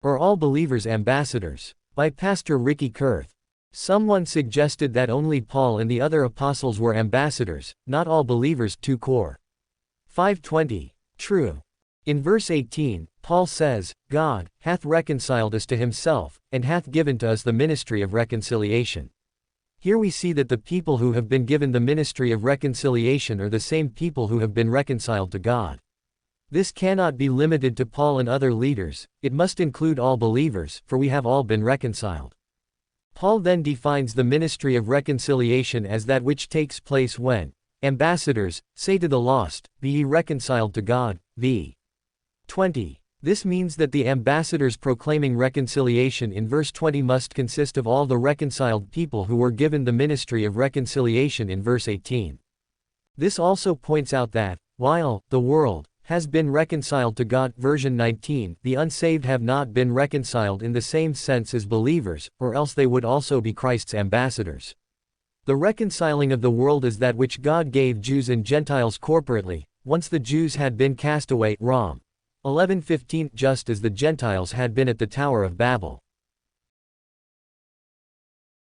or all believers ambassadors? By Pastor Ricky Kurth. Someone suggested that only Paul and the other apostles were ambassadors, not all believers. 2 Cor. 5:20. True. In verse 18, Paul says, God hath reconciled us to himself, and hath given to us the ministry of reconciliation. Here we see that the people who have been given the ministry of reconciliation are the same people who have been reconciled to God. This cannot be limited to Paul and other leaders, it must include all believers, for we have all been reconciled. Paul then defines the ministry of reconciliation as that which takes place when ambassadors say to the lost, Be ye reconciled to God, v. 20. This means that the ambassadors proclaiming reconciliation in verse 20 must consist of all the reconciled people who were given the ministry of reconciliation in verse 18. This also points out that, while the world has been reconciled to God, version 19, the unsaved have not been reconciled in the same sense as believers, or else they would also be Christ's ambassadors. The reconciling of the world is that which God gave Jews and Gentiles corporately, once the Jews had been cast away, Rom. 11:15, just as the Gentiles had been at the Tower of Babel.